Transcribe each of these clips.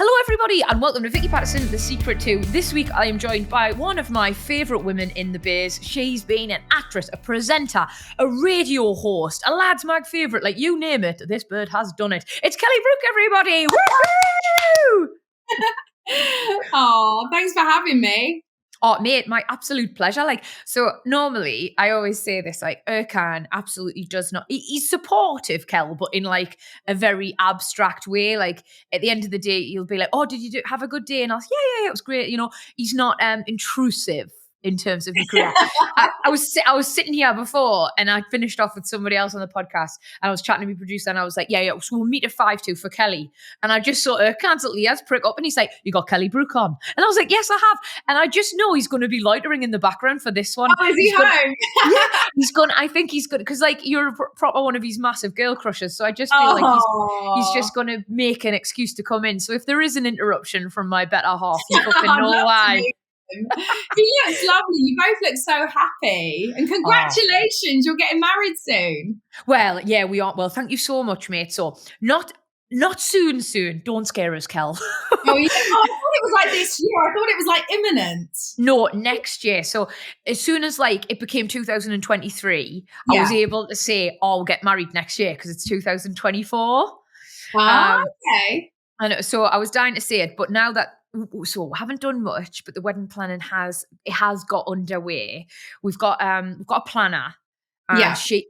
Hello everybody and welcome to Vicky Pattison, The Secret To. This week I am joined by one of my favourite women in the biz. She's been an actress, a presenter, a radio host, a lads mag favourite, like you name it, this bird has done it. It's Kelly Brook, everybody! Woo! Oh, thanks for having me. Oh, mate, my absolute pleasure. So normally I always say this, Erkan absolutely does not, he's supportive, Kel, but in a very abstract way. At the end of the day, you'll be like, oh, did you have a good day? And I'll say, yeah, it was great. He's not intrusive in terms of your career. I was sitting here before and I finished off with somebody else on the podcast and I was chatting to my producer and I was like, yeah, so we'll meet at 5-2 for Kelly. And I just saw Erkan's little ears prick up and he's like, you got Kelly Brook on? And I was like, yes, I have. And I just know he's going to be loitering in the background for this one. Oh, is he home? I think he's good because you're a proper one of his massive girl crushes. So I just feel like he's just going to make an excuse to come in. So if there is an interruption from my better half, you fucking know why. He looks lovely. You both look so happy. And congratulations, you're getting married soon. Well, yeah, we are. Well, thank you so much, mate. So not soon. Don't scare us, Kel. Oh, yeah. I thought it was like this year. I thought it was like imminent. No, next year. So as soon as it became 2023, I was able to say, we'll get married next year because it's 2024. Okay. And so I was dying to say it, but now that I haven't done much, but the wedding planning has got underway. We've got a planner.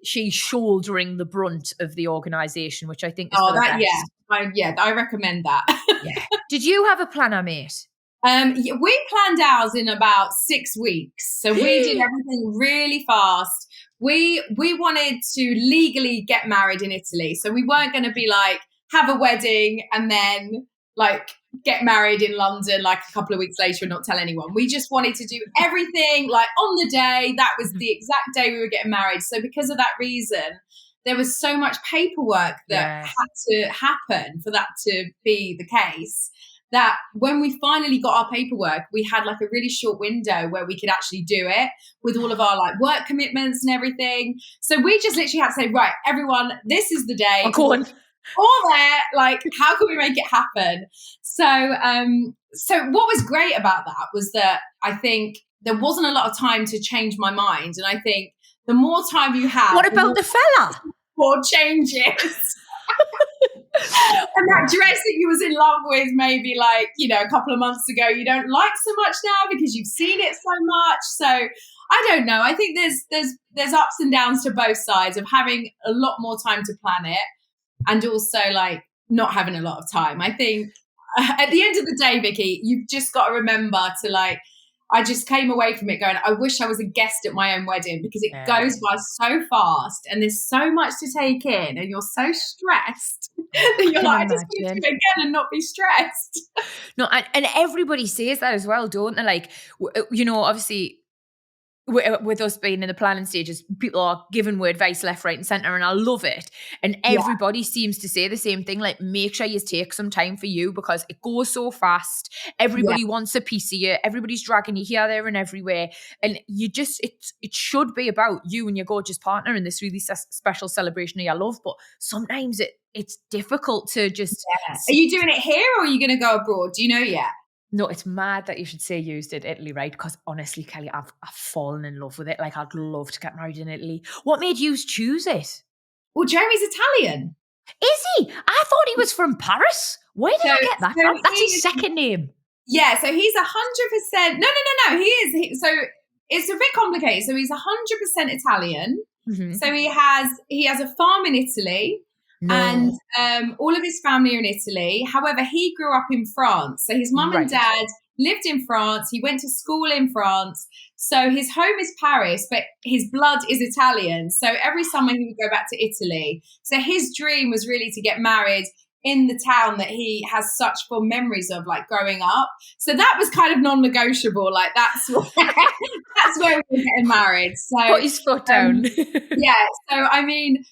She's shouldering the brunt of the organisation, which I think is for the best. I recommend that. Yeah. Did you have a planner, mate? We planned ours in about 6 weeks, so we did everything really fast. We wanted to legally get married in Italy, so we weren't going to be have a wedding and then get married in London a couple of weeks later and not tell anyone. We just wanted to do everything on the day. That was the exact day we were getting married. So because of that reason, there was so much paperwork that had to happen for that to be the case, that when we finally got our paperwork, we had a really short window where we could actually do it with all of our work commitments and everything. So we just literally had to say, right, everyone, this is the day. Oh, go on. All there, how can we make it happen? So what was great about that was that I think there wasn't a lot of time to change my mind. And I think the more time you have... What about the fella? More changes. And that dress that you was in love with maybe a couple of months ago, you don't like so much now because you've seen it so much. So I don't know. I think there's ups and downs to both sides of having a lot more time to plan it and also not having a lot of time. I think at the end of the day, Vicky, you've just got to remember to I just came away from it going, I wish I was a guest at my own wedding because it goes by so fast and there's so much to take in and you're so stressed that you're I just need to do it again and not be stressed. No, and everybody says that as well, don't they? Obviously with us being in the planning stages, people are giving me advice left, right and centre and I love it. And everybody seems to say the same thing, make sure you take some time for you because it goes so fast. Everybody wants a piece of you. Everybody's dragging you here, there and everywhere. And you just, it should be about you and your gorgeous partner in this really special celebration of your love. But sometimes it's difficult to just... Yeah. Are you doing it here or are you going to go abroad? Do you know yet? No, it's mad that you should say you did Italy, right? Because honestly, Kelly, I've fallen in love with it. I'd love to get married in Italy. What made you choose it? Well, Jeremy's Italian. Is he? I thought he was from Paris. Where did I get that from? That's his second name. Yeah, so he's 100%. No. He is. So it's a bit complicated. So he's 100% Italian. Mm-hmm. So he has a farm in Italy. No. And all of his family are in Italy. However, he grew up in France. So his mum and dad lived in France. He went to school in France. So his home is Paris, but his blood is Italian. So every summer he would go back to Italy. So his dream was really to get married in the town that he has such fond memories of, growing up. So that was kind of non-negotiable. That's where we were getting married. So put his foot down. Yeah. So I mean,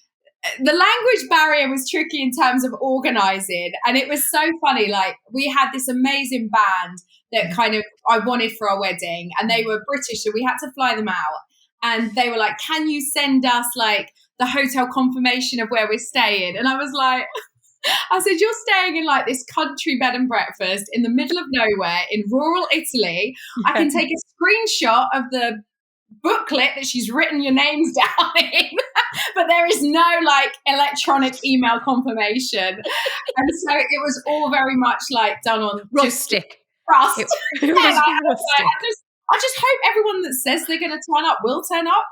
the language barrier was tricky in terms of organising, and it was so funny. We had this amazing band that I wanted for our wedding, and they were British, so we had to fly them out. And they were like, "Can you send us the hotel confirmation of where we're staying?" And I was like, I said, you're staying in like this country bed and breakfast in the middle of nowhere in rural Italy. I can take a screenshot of the booklet that she's written your names down in, but there is no like electronic email confirmation. And so it was all very much like done on rustic. Trust. It was rustic. I just hope everyone that says they're going to turn up will turn up.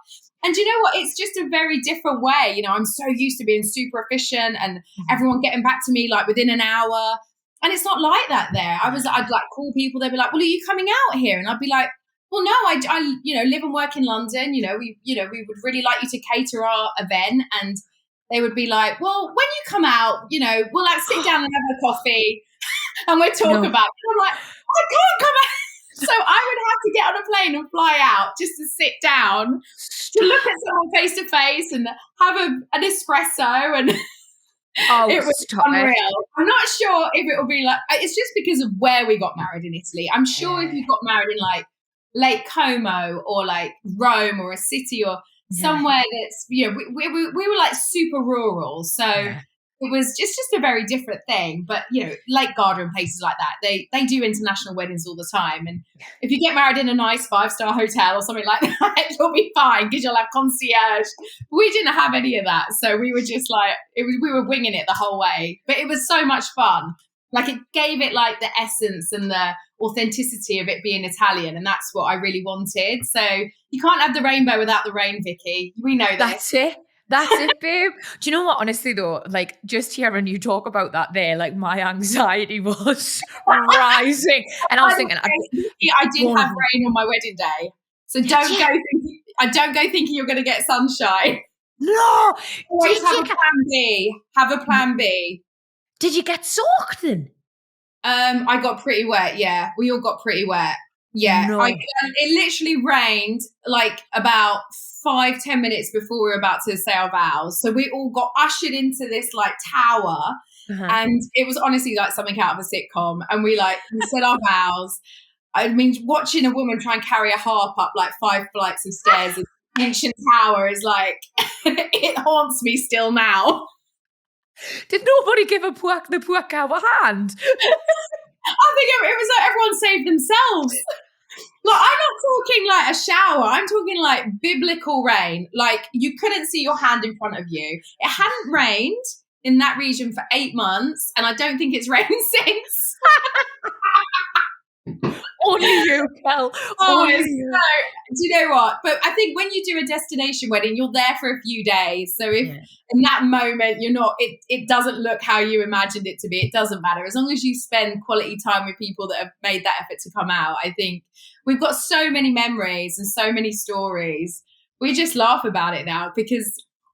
And you know what? It's just a very different way. You know, I'm so used to being super efficient and everyone getting back to me like within an hour. And it's not like that there. I'd like call people. They'd be like, well, are you coming out here? And I'd be like, well, no, I you know, live and work in London. We would really like you to cater our event. And they would be like, well, when you come out, we'll like sit down and have a coffee and we'll talk about it. And I'm like, I can't come out. So I would have to get on a plane and fly out just to sit down, to look at someone face to face and have an espresso. And it was unreal. I'm not sure if it will be like, it's just because of where we got married in Italy. I'm sure if you got married in like Lake Como or like Rome or a city or somewhere that's, we were like super rural. So it was just a very different thing. But, Lake Garda and places like that, they do international weddings all the time. And if you get married in a nice 5-star hotel or something like that, you'll be fine because you'll have concierge. We didn't have any of that. So we were just like, we were winging it the whole way. But it was so much fun. Like it gave it like the essence and the authenticity of it being Italian. And that's what I really wanted. So you can't have the rainbow without the rain, Vicky. We know this. That's it, babe. Do you know what? Honestly, though, like just hearing you talk about that there, like my anxiety was rising. And I was thinking, I did have rain on my wedding day. So I don't go thinking you're going to get sunshine. No. Always have a plan B. Have a plan B. Did you get soaked then? I got pretty wet. Yeah. We all got pretty wet. Yeah. No. It literally rained like about 5-10 minutes before we were about to say our vows. So we all got ushered into this like tower and it was honestly like something out of a sitcom. And we said our vows. I mean, watching a woman try and carry a harp up like 5 flights of stairs in an ancient tower is like, it haunts me still now. Did nobody give the poor cow a hand? I think it was like everyone saved themselves. Like, I'm not talking like a shower. I'm talking like biblical rain. Like you couldn't see your hand in front of you. It hadn't rained in that region for 8 months, and I don't think it's rained since. Only you, Kel. Do you know what? But I think when you do a destination wedding, you're there for a few days. So if in that moment you're not, it doesn't look how you imagined it to be. It doesn't matter. As long as you spend quality time with people that have made that effort to come out, I think we've got so many memories and so many stories. We just laugh about it now because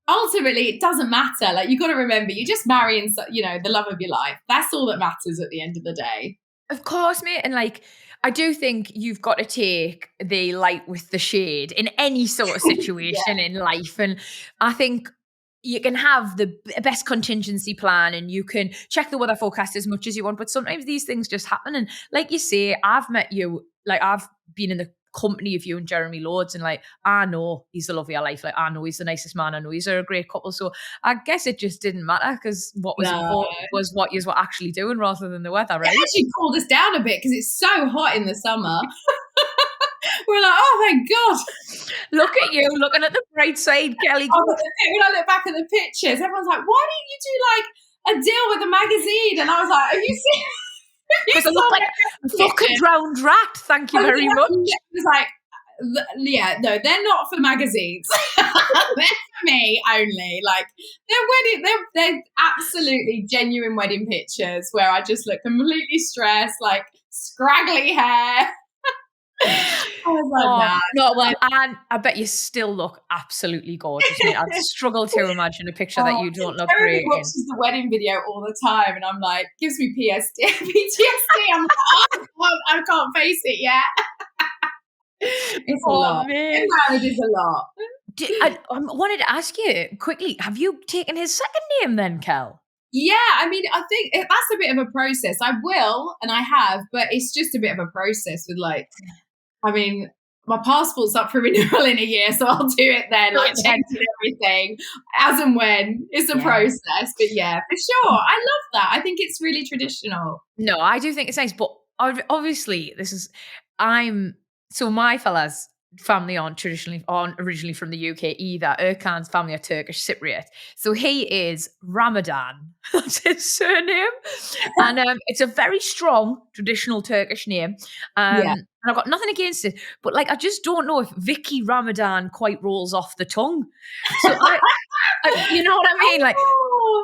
ultimately it doesn't matter. Like, you got to remember, you're just marrying, the love of your life. That's all that matters at the end of the day. Of course, mate. And like, I do think you've got to take the light with the shade in any sort of situation in life. And I think you can have the best contingency plan and you can check the weather forecast as much as you want, but sometimes these things just happen. And like you say, I've met you, like I've been in the company of you and Jeremy loads, and like I know he's the love of your life, like I know he's the nicest man, I know he's a great couple. So I guess it just didn't matter because what was important was what you were actually doing rather than the weather, right? It actually cooled us down a bit because it's so hot in the summer. We're like, oh thank God. Look at you looking at the bright side, Kelly. When I look back at the pictures, everyone's like, why didn't you do like a deal with a magazine? And I was like, have you seen? Because I look like a fucking drowned rat. Thank you very much. It was like, no, they're not for magazines. They're for me only. Like they're absolutely genuine wedding pictures where I just look completely stressed, like scraggly hair. I was like, no, well, and I bet you still look absolutely gorgeous, mate. I'd struggle to imagine a picture that you don't look great in. Watches the wedding video all the time, and I'm like, gives me PTSD. I'm like, I can't face it yet. It's a lot. Man. Marriage is a lot. I wanted to ask you quickly, have you taken his second name then, Kel? Yeah, I mean, I think that's a bit of a process. I will, and I have, but it's just a bit of a process with like, I mean, my passport's up for renewal in a year, so I'll do it then, like changing everything as and when. It's a process, but yeah, for sure. I love that. I think it's really traditional. No, I do think it's nice, but obviously so my fella's family aren't originally from the UK either. Erkan's family are Turkish Cypriot. So he is Ramadan. That's his surname. And it's a very strong traditional Turkish name. And I've got nothing against it. But like I just don't know if Vicky Ramadan quite rolls off the tongue. So you know what I mean? Like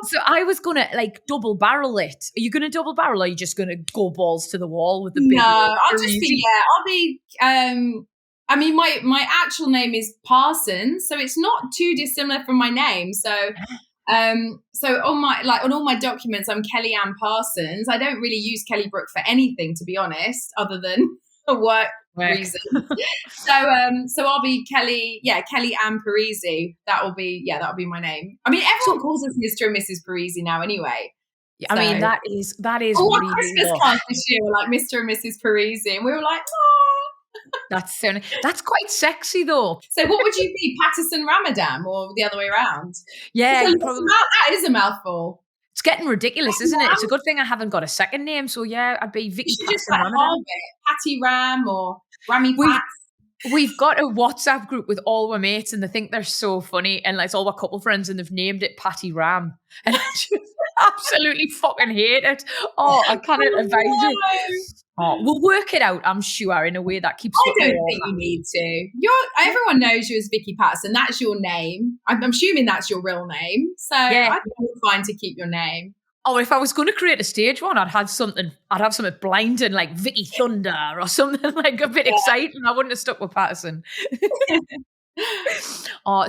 so I was gonna like double barrel it. Are you gonna double barrel or are you just gonna go balls to the wall with the big? No, I'll just be I'll be I mean, my actual name is Parsons, so it's not too dissimilar from my name. So, on all my documents, I'm Kelly Ann Parsons. I don't really use Kelly Brook for anything, to be honest, other than a work reason. So I'll be Kelly Ann Parisi. That'll be my name. I mean, everyone calls us Mr. and Mrs. Parisi now, anyway. I mean, that is. All really our Christmas cards this year were like Mr. and Mrs. Parisi, and we were like, oh. That's quite sexy though. So what would you be, Pattison Ramadan or the other way around? Yeah, that is a mouthful. It's getting ridiculous, isn't it? It's a good thing I haven't got a second name. So yeah, I'd be Vicky Pattison Ramadan. Patty Ram or Rammy Pat. We've got a WhatsApp group with all our mates and they think they're so funny and like it's all our couple friends and they've named it Patty Ram. And I just absolutely fucking hate it. Oh, I cannot advise you. Oh, we'll work it out, I'm sure, in a way that keeps. I don't think you need to. Everyone knows you as Vicky Pattison. That's your name. I'm assuming that's your real name. So I think it's fine to keep your name. Oh, if I was going to create a stage one, I'd have something blinding like Vicky Thunder or something like a bit exciting. I wouldn't have stuck with Pattison. Well,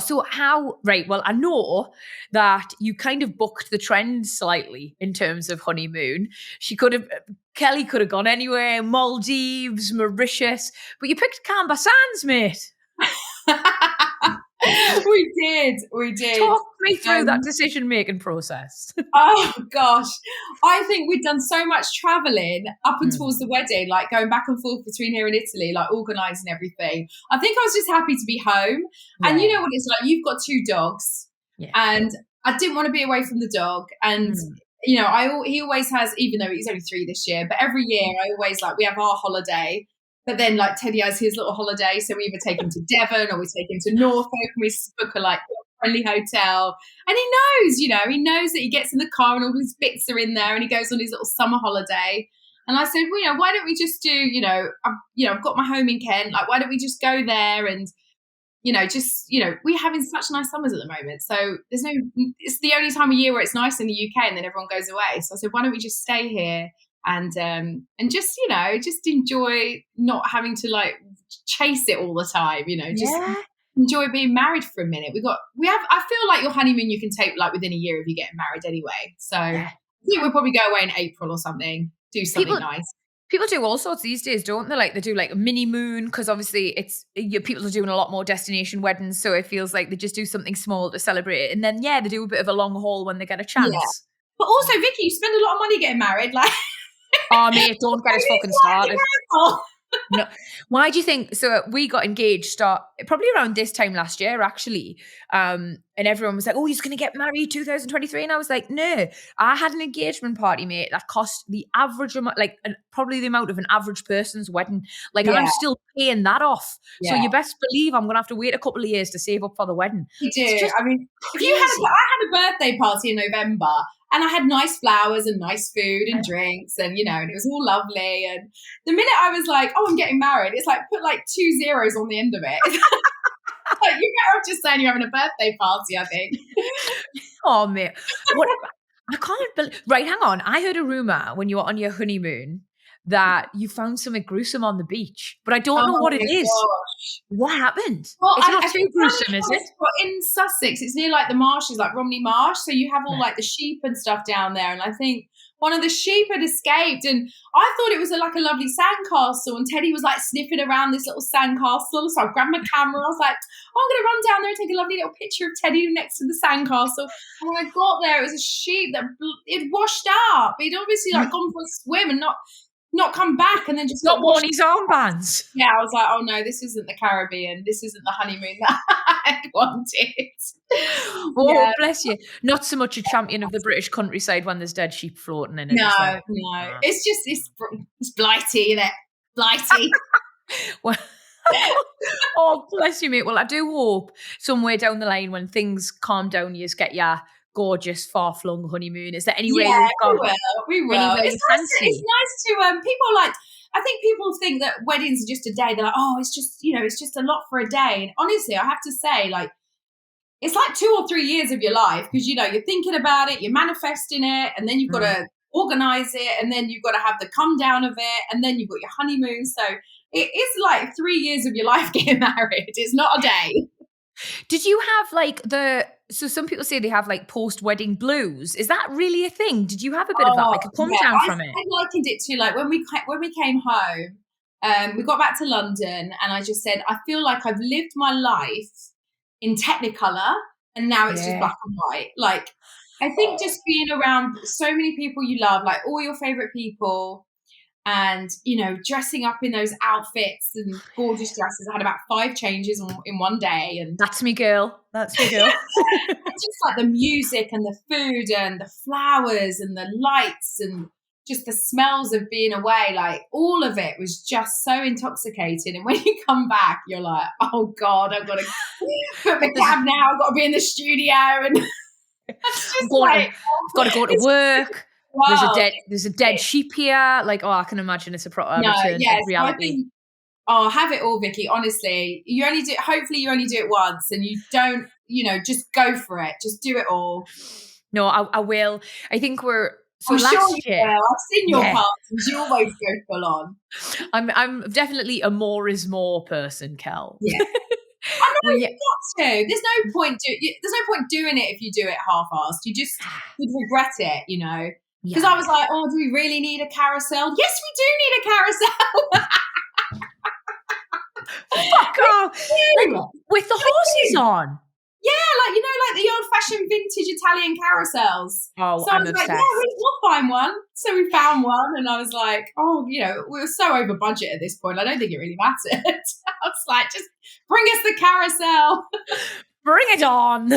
I know that you kind of booked the trend slightly in terms of honeymoon. Kelly could have gone anywhere, Maldives, Mauritius, but you picked Canberra Sands, mate. We did. Talk me through that decision-making process. Oh, gosh. I think we'd done so much travelling up and towards the wedding, like going back and forth between here and Italy, like organising everything. I think I was just happy to be home. Yeah. And you know what it's like? You've got 2 dogs. Yeah. And I didn't want to be away from the dog. And, you know, he always has, even though he's only 3 this year, but every year I always we have our holiday. But then, like, Teddy has his little holiday, so we either take him to Devon or we take him to Norfolk and we book a, friendly hotel. And he knows that he gets in the car and all his bits are in there and he goes on his little summer holiday. And I said, well, why don't we just do, I've got my home in Kent. Like, why don't we just go there and, we're having such nice summers at the moment. So it's the only time of year where it's nice in the UK and then everyone goes away. So I said, why don't we just stay here? And just enjoy not having to chase it all the time, enjoy being married for a minute. I feel like your honeymoon you can take within a year if you're getting married anyway. So I think we'll probably go away in April or something, do something nice. People do all sorts these days, don't they? They do a mini moon because obviously people are doing a lot more destination weddings. So it feels like they just do something small to celebrate it. And then, they do a bit of a long haul when they get a chance. Yeah. But also, Vicky, you spend a lot of money getting married. Oh, mate, don't get us fucking started. No. Why do you think? So we got engaged probably around this time last year, actually. And everyone was like, "Oh, he's going to get married 2023," and I was like, "No." I had an engagement party, mate, that cost the average amount, probably the amount of an average person's wedding. I'm still paying that off. Yeah. So you best believe I'm going to have to wait a couple of years to save up for the wedding. You do. I had a birthday party in November. And I had nice flowers and nice food and drinks and, and it was all lovely. And the minute I was like, oh, I'm getting married, it's put 2 zeros on the end of it. You're better off just saying you're having a birthday party, I think. Oh, mate. I can't believe. Right, hang on. I heard a rumour when you were on your honeymoon that you found something gruesome on the beach, but I don't know what it is. Gosh. What happened? Well, it's not too gruesome, is it? In Sussex, it's near the marshes, Romney Marsh. So you have all the sheep and stuff down there. And I think one of the sheep had escaped, and I thought it was a lovely sandcastle. And Teddy was sniffing around this little sandcastle. So I grabbed my camera. I was like, oh, I'm going to run down there and take a lovely little picture of Teddy next to the sandcastle. And when I got there, it was a sheep that it washed up. He'd obviously gone for a swim and not. not come back and then just Not got worn washed. his armbands. Yeah, I was like, oh no, this isn't the Caribbean. This isn't the honeymoon that I wanted. Oh, bless you. Not so much a champion of the British countryside when there's dead sheep floating in it, is there? No. It's just, it's blighty, isn't it? Blighty. Well, oh, bless you, mate. Well, I do hope somewhere down the line when things calm down, you just get your gorgeous, far-flung honeymoon. Is there anywhere you've got? We will. Anywhere It's you nice, fancy? it's nice to, people like, I think people think that weddings are just a day. They're like, oh, it's just, it's just a lot for a day. And honestly, I have to say, like, it's like 2 or 3 years of your life because, you're thinking about it, you're manifesting it, and then you've got to organize it, and then you've got to have the come down of it, and then you've got your honeymoon. So it is like 3 years of your life getting married. It's not a day. Did you have so some people say they have like post-wedding blues. Is that really a thing? Did you have a bit of that, like a come down from it? I likened it to like when we came home, we got back to London and I just said, I feel like I've lived my life in Technicolor and now it's just black and white. Like, I think just being around so many people you love, like all your favorite people, and dressing up in those outfits and gorgeous dresses. I had about 5 changes in one day, and that's me, girl. That's me, girl. Just like the music and the food and the flowers and the lights and just the smells of being away, like all of it was just so intoxicating. And when you come back, you're like, oh God, I've got to put the cab now. I've got to be in the studio, and I've got to go to work. Wow. There's a dead sheep here. Like, I can imagine it's a proper return to reality. Have it all, Vicky. Honestly, hopefully you only do it once, and you don't, just go for it. Just do it all. No, I will. I think I'm sure you will. I've seen your parties. You always go full on. I'm definitely a more is more person, Kel. Yeah. I know you've got to. There's no point doing it if you do it half-assed. You'd regret it, Because I was like, oh, do we really need a carousel? Yes, we do need a carousel. Fuck off. With the horses on. Yeah, like the old-fashioned vintage Italian carousels. Oh, so I was like, we'll find one. So we found one, and I was like, oh, we were so over budget at this point. I don't think it really mattered. I was like, just bring us the carousel. Bring it on.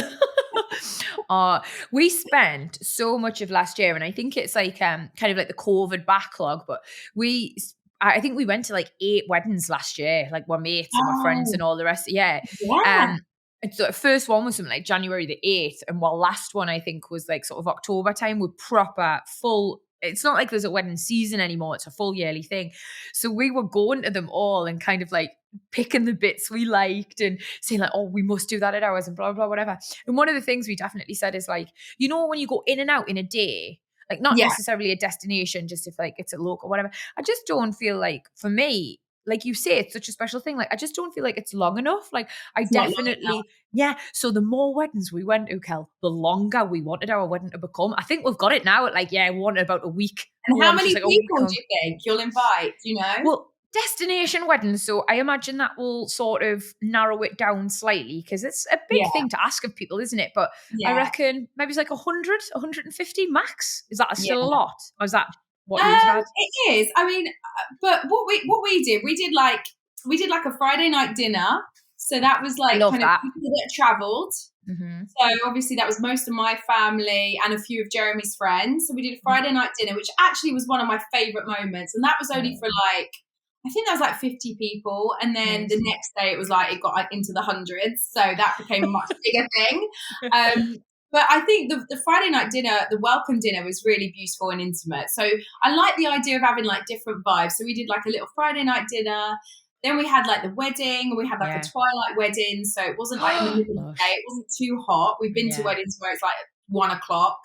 We spent so much of last year, and I think it's like kind of like the COVID backlog, but I think we went to like 8 weddings last year, like my mates and my friends and all the rest. Yeah. So the first one was something like January the 8th, and while last one I think was like sort of October time, with proper full. It's not like there's a wedding season anymore. It's a full yearly thing. So we were going to them all and kind of like picking the bits we liked and saying like, oh, we must do that at ours and blah, blah, whatever. And one of the things we definitely said is like, when you go in and out in a day, like not necessarily a destination, just if like it's a local, whatever. I just don't feel like, for me, like you say, it's such a special thing. Like, I just don't feel like it's long enough. Like, so the more weddings we went to, Kel, the longer we wanted our wedding to become. I think we've got it now at like, we want it about a week. And how many people do you think you'll invite, Well, destination weddings. So I imagine that will sort of narrow it down slightly because it's a big thing to ask of people, isn't it? But I reckon maybe it's like 100, 150 max. Is that still a lot? Or is that what you've had? It is. I mean, but what we did like a Friday night dinner. So that was like kind of people that travelled. Mm-hmm. So obviously that was most of my family and a few of Jeremy's friends. So we did a Friday night dinner, which actually was one of my favourite moments. And that was only for like, I think that was like 50 people. And then the next day it was like, it got like into the hundreds. So that became a much bigger thing. But I think the Friday night dinner, the welcome dinner, was really beautiful and intimate. So I like the idea of having like different vibes. So we did like a little Friday night dinner. Then we had like the wedding. We had like a twilight wedding. So it wasn't like in the middle of the day. It wasn't too hot. We've been to weddings where it's like 1 o'clock.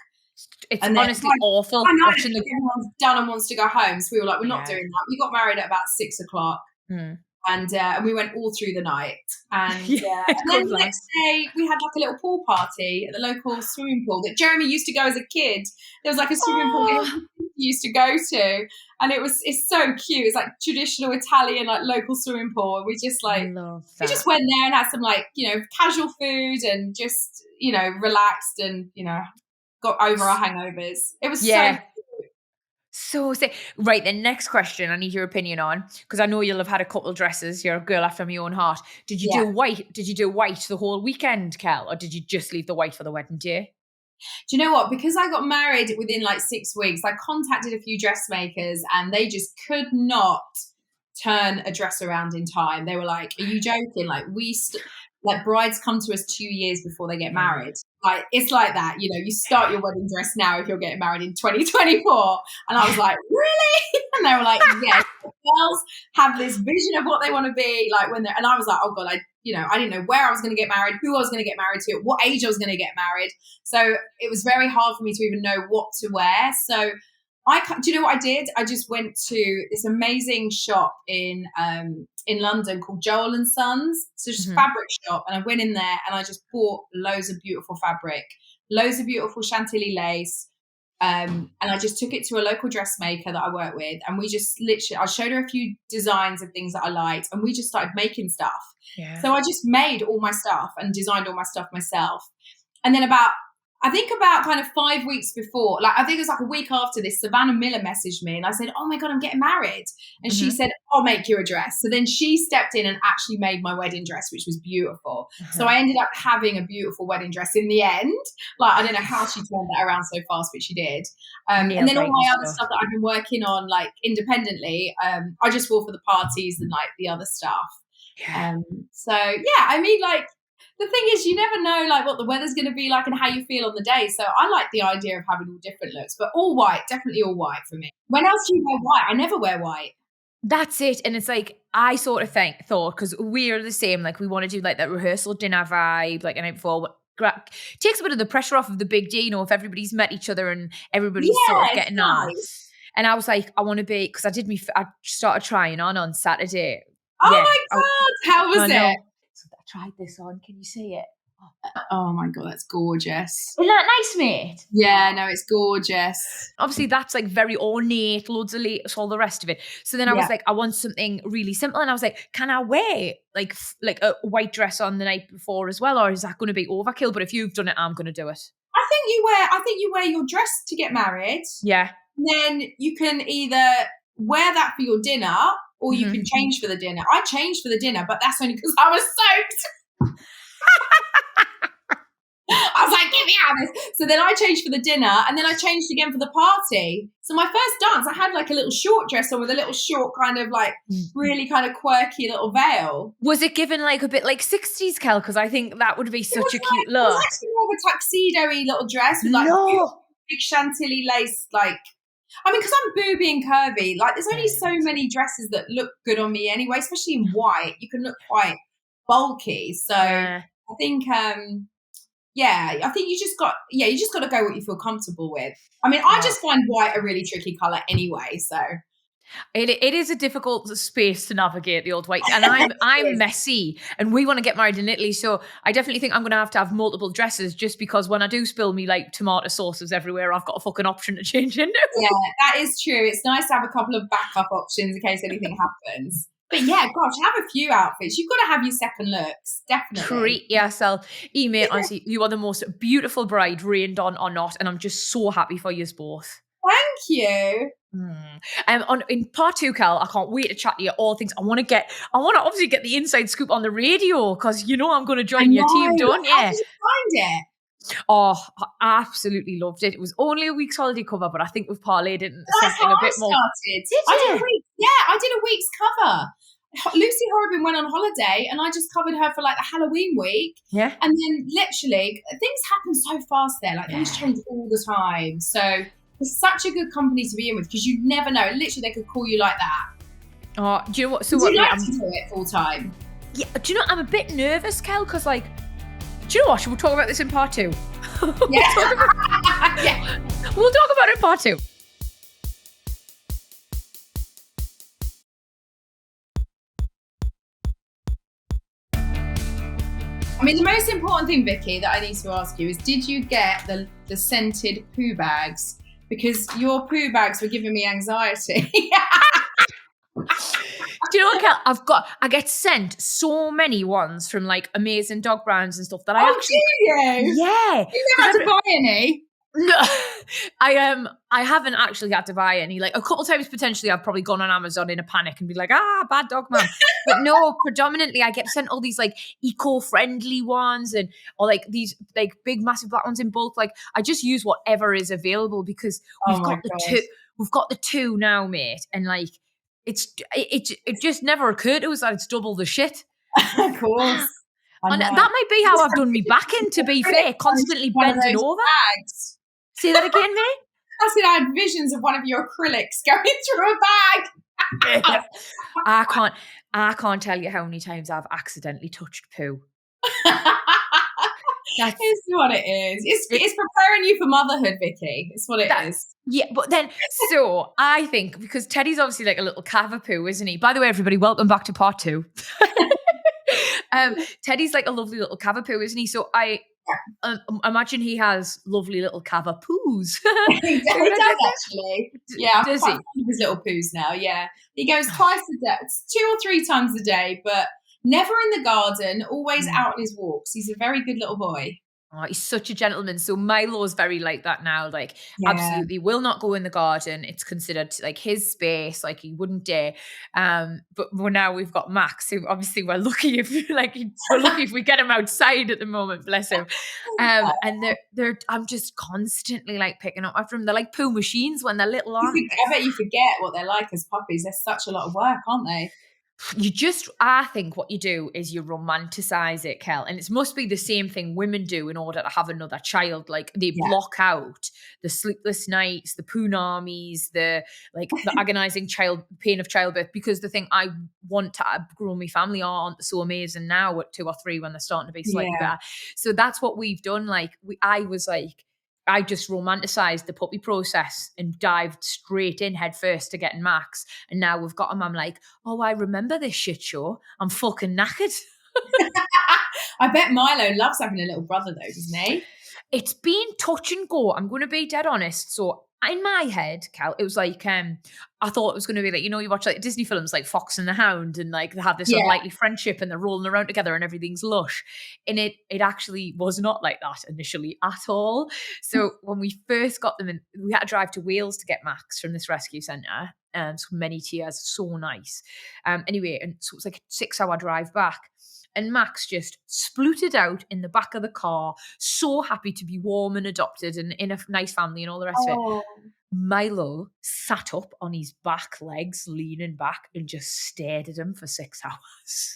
It's honestly awful. Watching everyone's done and wants to go home. So we were like, we're not doing that. We got married at about 6 o'clock. And we went all through the night. And, and then the next day, we had like a little pool party at the local swimming pool that Jeremy used to go as a kid. There was like a swimming pool that he used to go to. And it's so cute. It's like traditional Italian, like local swimming pool. And we just like, we just went there and had some like, casual food and just, relaxed and, got over our hangovers. It was so cute. So sick. Right, the next question I need your opinion on, because I know you'll have had a couple dresses. You're a girl after my own heart. Did you Yeah. do white? Did you do white the whole weekend, Kel, or did you just leave the white for the wedding day? Do you know what? Because I got married within like 6 weeks, I contacted a few dressmakers and they just could not turn a dress around in time. They were like, "Are you joking? Like like brides come to us 2 years before they get married. Like it's like that, you know. You start your wedding dress now if you're getting married in 2024." And I was like, "Really?" And they were like, "Yes." The girls have this vision of what they want to be like when they're. And I was like, "Oh God, I didn't know where I was going to get married, who I was going to get married to, at what age I was going to get married." So it was very hard for me to even know what to wear. So do you know what I did? I just went to this amazing shop in London called Joel and Sons. It's just a fabric shop, and I went in there and I just bought loads of beautiful fabric, loads of beautiful chantilly lace, and I just took it to a local dressmaker that I work with, and we just literally, I showed her a few designs of things that I liked, and we just started making stuff. Yeah. So I just made all my stuff and designed all my stuff myself. And then I think about kind of 5 weeks before, like I think it was like a week after this, Savannah Miller messaged me and I said, "Oh my God, I'm getting married." And she said, "I'll make you a dress." So then she stepped in and actually made my wedding dress, which was beautiful. So I ended up having a beautiful wedding dress in the end. Like, I don't know how she turned that around so fast, but she did. And then all my other stuff that I've been working on, like independently, I just wore for the parties and like the other stuff. Yeah. So yeah, I mean, like, the thing is, you never know like what the weather's going to be like and how you feel on the day. So I like the idea of having all different looks, but all white, definitely all white for me. When else do you wear white? I never wear white. That's it. And it's like, I sort of thought, because we're the same, like we want to do like that rehearsal dinner vibe, like a night before. Takes a bit of the pressure off of the big day, you know, if everybody's met each other and everybody's sort of getting on. And I was like, I want to be, because I started trying on Saturday. Oh my God. How was it? So I tried this on. Can you see it? Oh my God, that's gorgeous. Isn't that nice, mate? Yeah, no, it's gorgeous. Obviously, that's like very ornate, loads of lace, all the rest of it. So then I was like, I want something really simple. And I was like, can I wear like a white dress on the night before as well? Or is that going to be overkill? But if you've done it, I'm going to do it. I think you wear your dress to get married. Yeah. Then you can either wear that for your dinner or you can change for the dinner. I changed for the dinner, but that's only because I was soaked. I was like, "Get me out of this." So then I changed for the dinner and then I changed again for the party. So my first dance, I had like a little short dress on with a little short kind of like really kind of quirky little veil. Was it given like a bit like 60s, Kel? Because I think that would be such a cute look. It was actually more of a tuxedo-y little dress with like big chantilly lace, like, I mean, because I'm booby and curvy, like there's only so many dresses that look good on me anyway, especially in white. You can look quite bulky. So I think, I think you just got to go what you feel comfortable with. I mean, I just find white a really tricky colour anyway, so. It is a difficult space to navigate, the old white, and I'm messy, and we want to get married in Italy, so I definitely think I'm going to have multiple dresses, just because when I do spill me like tomato sauces everywhere, I've got a fucking option to change into. Yeah, that is true. It's nice to have a couple of backup options in case anything happens. But yeah, gosh, have a few outfits. You've got to have your second looks, definitely. Treat yourself. Mate, honestly, you are the most beautiful bride, rained on or not, and I'm just so happy for you both. Thank you. In part 2, Cal, I can't wait to chat to you all things. I want to obviously get the inside scoop on the radio, because you know I'm going to join your team, don't you? How did you find it? Oh, I absolutely loved it. It was only a week's holiday cover, but I think we've parlayed it into something a bit more. I did a week's cover. Lucy Horrobin went on holiday and I just covered her for like the Halloween week. Yeah. And then literally things happen so fast there. Like things change all the time. So it's such a good company to be in with, because you never know. Literally they could call you like that. Oh, do you know what? So would you like to do it full time? Yeah. Do you know, I'm a bit nervous, Kel, because like, do you know what? Should we talk about this in part 2? Yeah. We'll talk about it in part 2. I mean, the most important thing, Vicky, that I need to ask you is, did you get the scented poo bags? Because your poo bags were giving me anxiety. Do you know what, Kel? I get sent so many ones from like amazing dog brands and stuff that I actually. Do you? Yeah. You never had to buy any. No, I haven't actually had to buy any. Like a couple times potentially, I've probably gone on Amazon in a panic and be like, bad dog mom. But no, predominantly I get sent all these like eco-friendly ones or like these like big massive black ones in bulk. Like I just use whatever is available because Oh we've my got the God. two. We've got the two now, mate, and like it just never occurred to us that it's double the shit. Of course. I And that know. might be how I've done me back in, to be fair, constantly One of bending those over. bags. Say that again, mate. I said I had visions of one of your acrylics going through a bag. I can't tell you how many times I've accidentally touched poo. It's what it is. It's preparing you for motherhood, Vicky. It's what it is. Yeah, but then, so I think because Teddy's obviously like a little cavapoo, isn't he? By the way, everybody, welcome back to part 2. Teddy's like a lovely little cavapoo, isn't he? So I imagine he has lovely little cavapoos. He does actually. Yeah, I'm Does quite he? fond of his little poos now. Yeah, he goes twice a day, 2 or 3 times a day, but never in the garden. Always out on his walks. He's a very good little boy. Oh, he's such a gentleman. So Milo's very like that now. Like, Yeah. absolutely will not go in the garden. It's considered like his space. Like he wouldn't dare. But now we've got Max, who obviously we're lucky if we get him outside at the moment. Bless him. And they're I'm just constantly like picking up after him. They're like poo machines when they're little, aren't they? I bet you forget what they're like as puppies. They're such a lot of work, aren't they? I think what you do is you romanticize it, Kel. And it must be the same thing women do in order to have another child. Like they block out the sleepless nights, the punamis, the agonizing pain of childbirth, because the thing I want to grow my family aren't so amazing now at 2 or 3 when they're starting to be slightly better. So that's what we've done. Like I just romanticized the puppy process and dived straight in head first to getting Max. And now we've got him. I'm like, oh, I remember this shit show. I'm fucking knackered. I bet Milo loves having a little brother though, doesn't he? It's been touch and go. I'm going to be dead honest. So in my head, Cal, it was like, I thought it was going to be like, you watch like Disney films like Fox and the Hound and like they have this unlikely friendship and they're rolling around together and everything's lush. And it actually was not like that initially at all. So when we first got them in, we had to drive to Wales to get Max from this rescue centre. So many tears, so nice. Anyway, and so it was like a 6-hour drive back. And Max just splooted out in the back of the car, so happy to be warm and adopted and in a nice family and all the rest of it. Milo sat up on his back legs, leaning back, and just stared at him for 6 hours.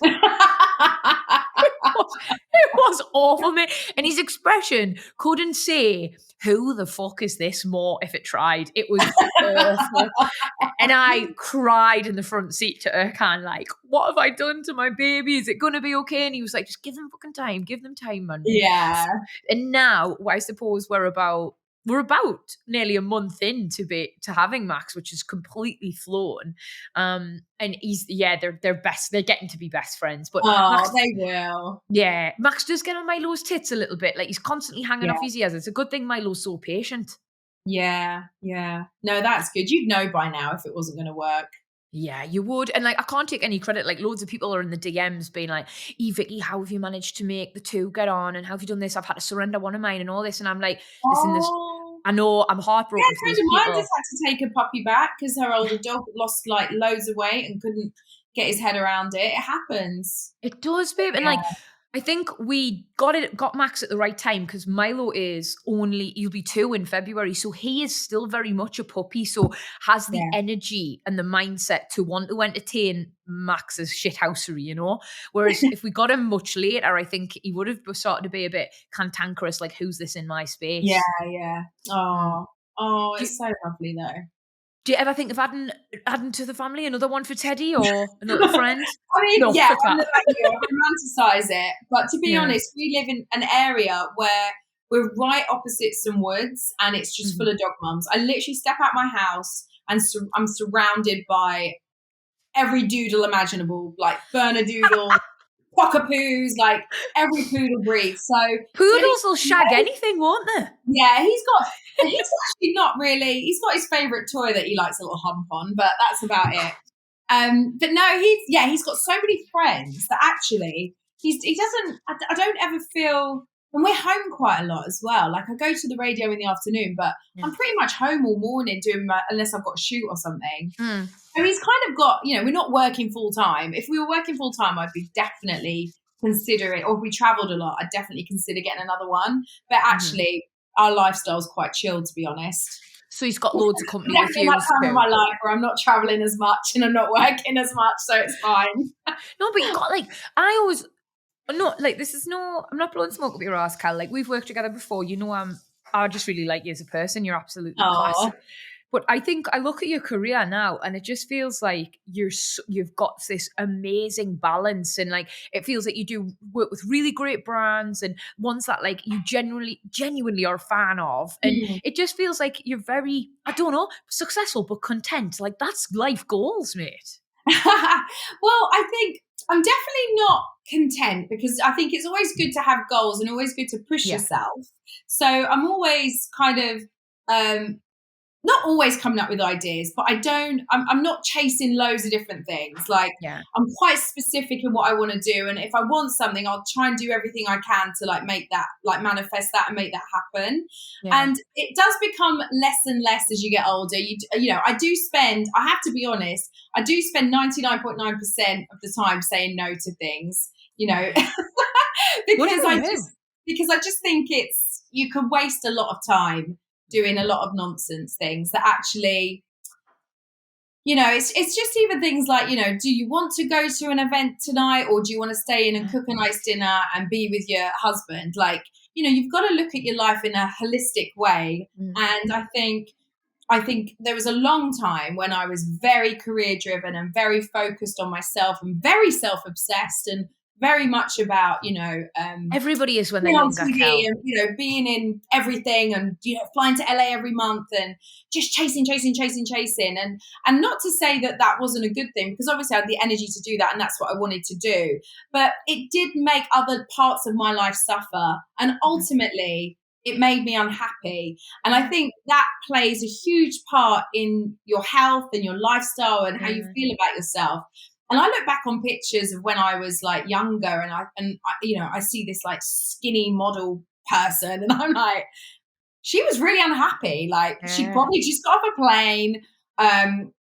It was awful, mate. And his expression couldn't say, who the fuck is this more if it tried. It was awful. And I cried in the front seat to Erkan, like, what have I done to my baby? Is it going to be okay? And he was like, just give them fucking time. Give them time, man. Yeah. And now, I suppose we're about nearly a month in to having Max, which is completely flown. And they're best. They're getting to be best friends. But Max, they will. Yeah, Max does get on Milo's tits a little bit. Like he's constantly hanging off his ears. It's a good thing Milo's so patient. Yeah. No, that's good. You'd know by now if it wasn't going to work. Yeah, you would. And like, I can't take any credit. Like loads of people are in the DMs being like, Vicky, how have you managed to make the two get on? And how have you done this? I've had to surrender one of mine and all this. And I'm like, listen, I know I'm heartbroken. Yeah, a friend of mine just had to take a puppy back because her older dog lost like loads of weight and couldn't get his head around it. It happens. It does, babe. And like, I think we got Max at the right time because Milo he'll be 2 in February. So he is still very much a puppy. So has the energy and the mindset to want to entertain Max's shithousery, Whereas if we got him much later, I think he would have started to be a bit cantankerous, like, who's this in my space? Yeah. Oh, it's so lovely though. Do you ever think of adding to the family another one for Teddy or another friend? I mean, I romanticize it. But to be honest, we live in an area where we're right opposite some woods and it's just full of dog mums. I literally step out my house and I'm surrounded by every doodle imaginable, like Bernedoodle, cockapoos, like every poodle breed. So poodles will shag anything, won't they? Yeah, he's actually not really. He's got his favourite toy that he likes a little hump on, but that's about it. But no, he's got so many friends that actually he doesn't. I don't ever feel And we're home quite a lot as well. Like I go to the radio in the afternoon, but I'm pretty much home all morning unless I've got a shoot or something. Mm. So he's kind of got, we're not working full time. If we were working full time, I'd be definitely considering, or if we traveled a lot, I'd definitely consider getting another one. But actually, our lifestyle's quite chill, to be honest. So he's got loads of company with Definitely you. that time of my life where I'm not traveling as much and I'm not working as much, so it's fine. No, but you got I'm not blowing smoke up your ass, Cal. Like we've worked together before. I just really like you as a person. You're absolutely class. But I think I look at your career now and it just feels like you've got this amazing balance, and like it feels like you do work with really great brands and ones that like you genuinely are a fan of. And it just feels like you're very, I don't know, successful but content. Like that's life goals, mate. Well, I think I'm definitely not content because I think it's always good to have goals and always good to push yourself. So I'm always kind of not always coming up with ideas, but I'm not chasing loads of different things. Like I'm quite specific in what I want to do. And if I want something, I'll try and do everything I can to like make that, like manifest that and make that happen. And it does become less and less as you get older. I have to be honest, I do spend 99.9% of the time saying no to things, because I just think you can waste a lot of time doing a lot of nonsense things that actually, it's just even things like, do you want to go to an event tonight or do you want to stay in and cook a nice dinner and be with your husband? Like, you've got to look at your life in a holistic way. And I think there was a long time when I was very career driven and very focused on myself and very self-obsessed and very much about, everybody is when they're younger, TV and, being in everything and, flying to LA every month and just chasing. And not to say that wasn't a good thing, because obviously I had the energy to do that and that's what I wanted to do. But it did make other parts of my life suffer. And ultimately, it made me unhappy. And I think that plays a huge part in your health and your lifestyle and how you feel about yourself. And I look back on pictures of when I was like younger and I see this like skinny model person and I'm like, she was really unhappy. Like she probably just got off a plane,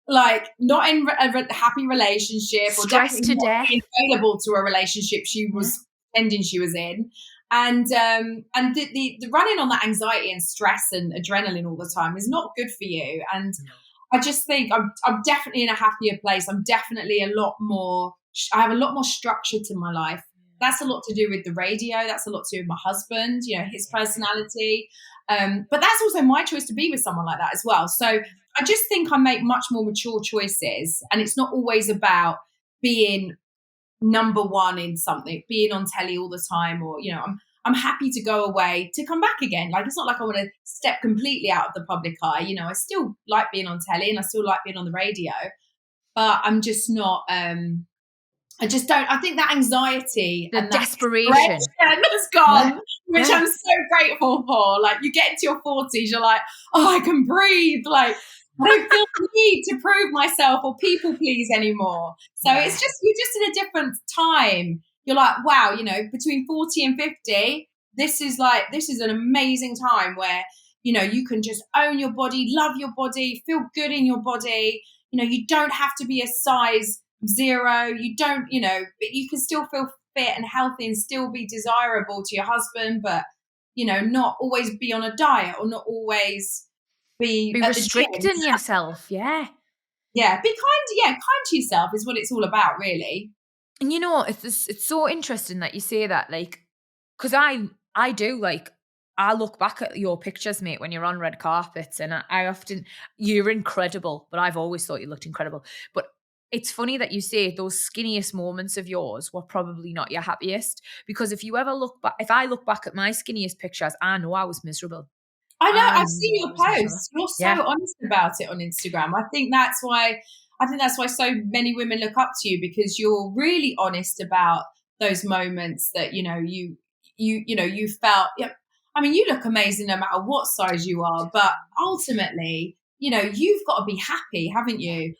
like not in a happy relationship or definitely not available to a relationship she was pretending she was in. And the running on that anxiety and stress and adrenaline all the time is not good for you. And I just think I'm definitely in a happier place. I'm definitely I have a lot more structure to my life. That's a lot to do with the radio. That's a lot to do with my husband, his personality. But that's also my choice to be with someone like that as well. So I just think I make much more mature choices. And it's not always about being number one in something, being on telly all the time, or, I'm happy to go away to come back again. Like, it's not like I want to step completely out of the public eye. I still like being on telly and I still like being on the radio, but I'm just not, I think that anxiety and that desperation has gone, which I'm so grateful for. Like, you get into your 40s, you're like, oh, I can breathe. Like, I don't feel the need to prove myself or people please anymore. So you're just in a different time. You're like, wow, between 40 and 50, this is an amazing time where, you can just own your body, love your body, feel good in your body. You don't have to be a size 0. You don't, but you can still feel fit and healthy and still be desirable to your husband, but, not always be on a diet or not always be restricting yourself. Be kind to yourself is what it's all about, really. And it's so interesting that you say that, like, because I do, like, I look back at your pictures, mate, when you're on red carpets, and I often, you're incredible, but I've always thought you looked incredible. But it's funny that you say those skinniest moments of yours were probably not your happiest, because if I look back at my skinniest pictures, I know I was miserable. I know, I've seen your posts. You're so honest about it on Instagram. I think that's why so many women look up to you, because you're really honest about those moments that, you felt, I mean, you look amazing no matter what size you are, but ultimately, you've got to be happy, haven't you?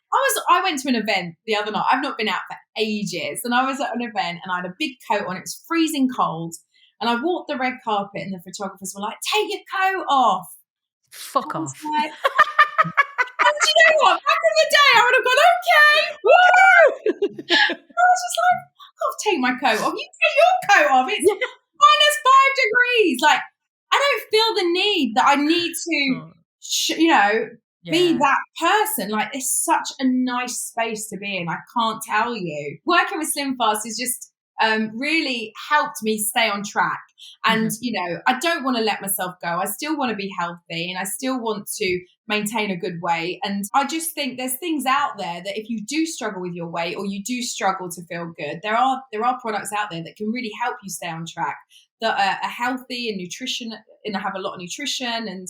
I went to an event the other night. I've not been out for ages. And I was at an event and I had a big coat on. It was freezing cold. And I walked the red carpet and the photographers were like, take your coat off. Fuck I was off. like, and do you know what? Back in the day, I would have gone, okay, woo! I was just like, I'll take my coat off. You take your coat off. It's -5 degrees. Like, I don't feel the need that I need to, be that person. Like, it's such a nice space to be in. I can't tell you. Working with SlimFast is just really helped me stay on track. And, I don't want to let myself go. I still want to be healthy and I still want to maintain a good weight. And I just think there's things out there that if you do struggle with your weight or you do struggle to feel good, there are products out there that can really help you stay on track, that are healthy and nutrition and have a lot of nutrition, and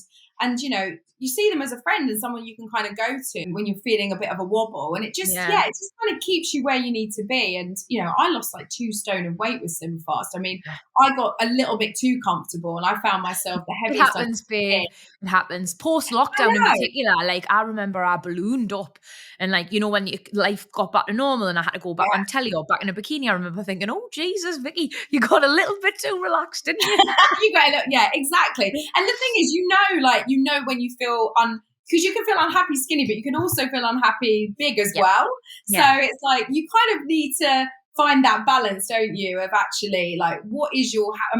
you see them as a friend and someone you can kind of go to when you're feeling a bit of a wobble, and it just kind of keeps you where you need to be. And I lost like 2 stone of weight with SlimFast. I mean, I got a little bit too comfortable and I found myself the heaviest. It happens, babe. It happens. Post-lockdown in particular, like I remember I ballooned up and like, when life got back to normal and I had to go back on telly or back in a bikini, I remember thinking, oh, Jesus, Vicky, you got a little bit too relaxed, didn't you? You got a little, exactly. And the thing is, when you feel because you can feel unhappy skinny, but you can also feel unhappy big as well. So it's like you kind of need to find that balance, don't you, of actually like what is your I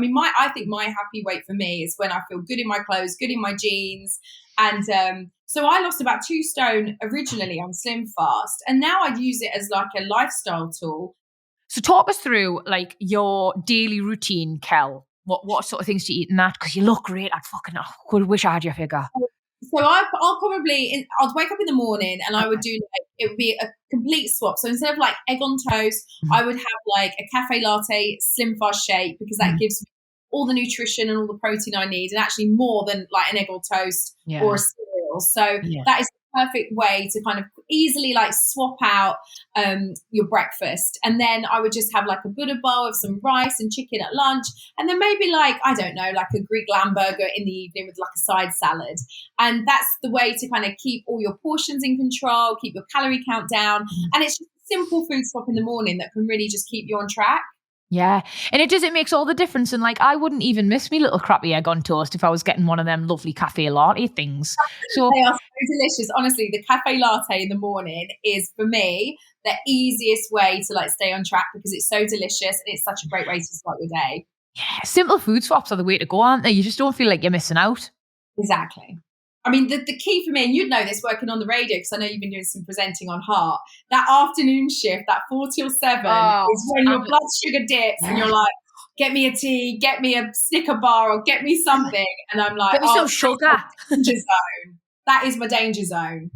think my happy weight for me is when I feel good in my clothes, good in my jeans. And so I lost about 2 stone originally on SlimFast, and now I use it as like a lifestyle tool. So talk us through like your daily routine, Kel. What sort of things do you eat in that? Because you look great. I wish I had your figure. So I'll wake up in the morning and I would do it would be a complete swap. So instead of like egg on toast, I would have like a cafe latte SlimFast shake, because that gives me all the nutrition and all the protein I need, and actually more than like an egg on toast or a cereal. So that is the perfect way to kind of easily like swap out your breakfast. And then I would just have like a Buddha bowl of some rice and chicken at lunch, and then maybe like, I don't know, like a Greek lamb burger in the evening with like a side salad. And that's the way to kind of keep all your portions in control, keep your calorie count down. And it's just a simple food swap in the morning that can really just keep you on track. Yeah. And it makes all the difference. And like, I wouldn't even miss me little crappy egg on toast if I was getting one of them lovely cafe latte things. So they are so delicious. Honestly, the cafe latte in the morning is, for me, the easiest way to like stay on track, because it's so delicious and it's such a great way to start your day. Yeah. Simple food swaps are the way to go, aren't they? You just don't feel like you're missing out. Exactly. I mean, the key for me, and you'd know this working on the radio, because I know you've been doing some presenting on Heart, that afternoon shift, that 4 till 7 is when your blood sugar dips and you're like, get me a tea, get me a Snicker bar, or get me something. And I'm like, get me some sugar. Danger zone. That is my danger zone.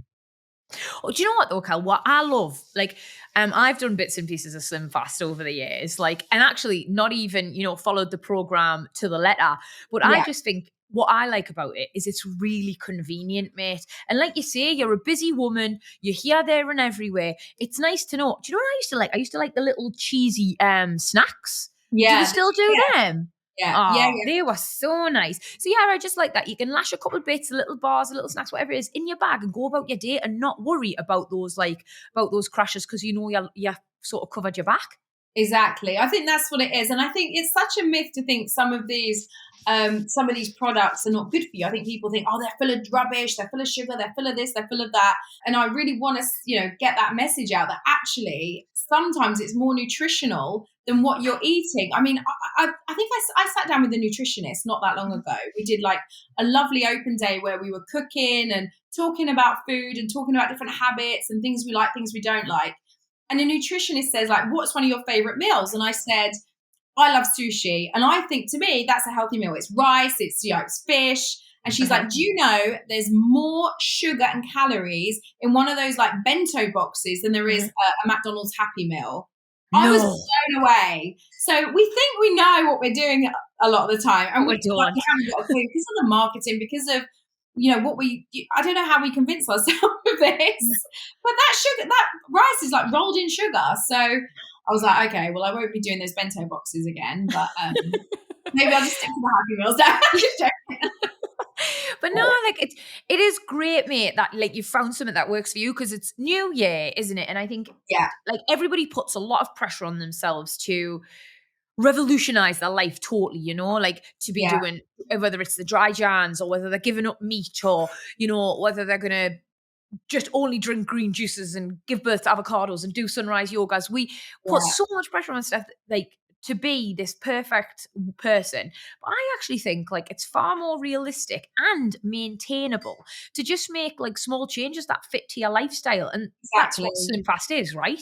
Oh, do you know what though, Cal? What I love, like, I've done bits and pieces of SlimFast over the years, like, and actually not even, followed the program to the letter. But I just think what I like about it is it's really convenient, mate. And like you say, you're a busy woman. You're here, there, and everywhere. It's nice to know. Do you know what I used to like? I used to like the little cheesy snacks. Yeah. Do you still do them? Yeah. They were so nice. So yeah, I just like that. You can lash a couple of bits, little bars, little snacks, whatever it is, in your bag and go about your day and not worry about those crashes, because you're sort of covered your back. Exactly. I think that's what it is. And I think it's such a myth to think some of these products are not good for you. I think people think, oh, they're full of rubbish, they're full of sugar, they're full of this, they're full of that. And I really want to, get that message out that actually sometimes it's more nutritional than what you're eating. I mean, I think I sat down with a nutritionist not that long ago. We did like a lovely open day where we were cooking and talking about food and talking about different habits and things we like, things we don't like. And a nutritionist says, like, what's one of your favorite meals? And I said, I love sushi. And I think, to me, that's a healthy meal. It's rice, it's fish. And she's like, do you know there's more sugar and calories in one of those like bento boxes than there is a McDonald's Happy Meal? No. I was blown away. So we think we know what we're doing a lot of the time. And we haven't got a clue because of the marketing, because of I don't know how we convince ourselves of this, but that rice is like rolled in sugar. So I was like, okay, well, I won't be doing those bento boxes again, but maybe I'll just stick to the Happy Meals. But no, like it is great, mate, that like you found something that works for you, because it's New Year, isn't it? And I think like everybody puts a lot of pressure on themselves to revolutionize their life totally, you know, like to be Yeah, doing, whether it's the dry jans or whether they're giving up meat, or, you know, whether they're going to just only drink green juices and give birth to avocados and do sunrise yogas. We put yeah, so much pressure on stuff, like to be this perfect person. But I actually think like it's far more realistic and maintainable to just make like small changes that fit to your lifestyle. And that's what exactly. Slimfast is, right?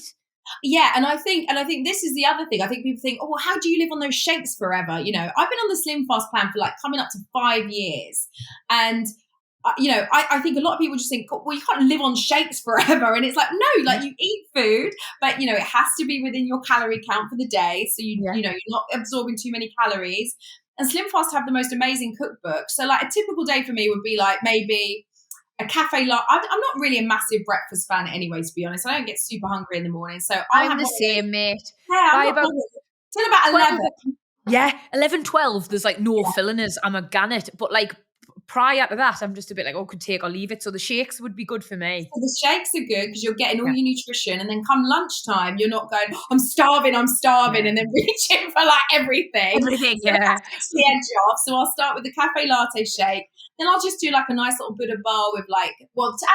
Yeah, and I think this is the other thing. I think people think, oh, well, how do you live on those shakes forever? You know, I've been on the Slim Fast plan for like coming up to 5 years, and I think a lot of people just think, well, you can't live on shakes forever, and it's like, no, like you eat food, but it has to be within your calorie count for the day, so Yeah. you're not absorbing too many calories. And Slim Fast have the most amazing cookbook, so like a typical day for me would be like maybe a cafe latte. I'm not really a massive breakfast fan anyway, to be honest. I don't get super hungry in the morning, so I'll I'm have the one of those. same, mate. Yeah, I'm By not about bothered till about 12, 11. yeah, 11, 12, there's like no Yeah. fillers. I'm a gannet. But like prior to that, I'm just a bit like, oh, could take or leave it. So the shakes would be good for me. So the shakes are good because you're getting all Yeah. your nutrition, and then come lunchtime, you're not going, I'm starving, Yeah. and then reaching for like everything. Everything, So yeah. that takes the edge off. So I'll start with the cafe latte shake. Then I'll just do like a nice little Buddha bar with like,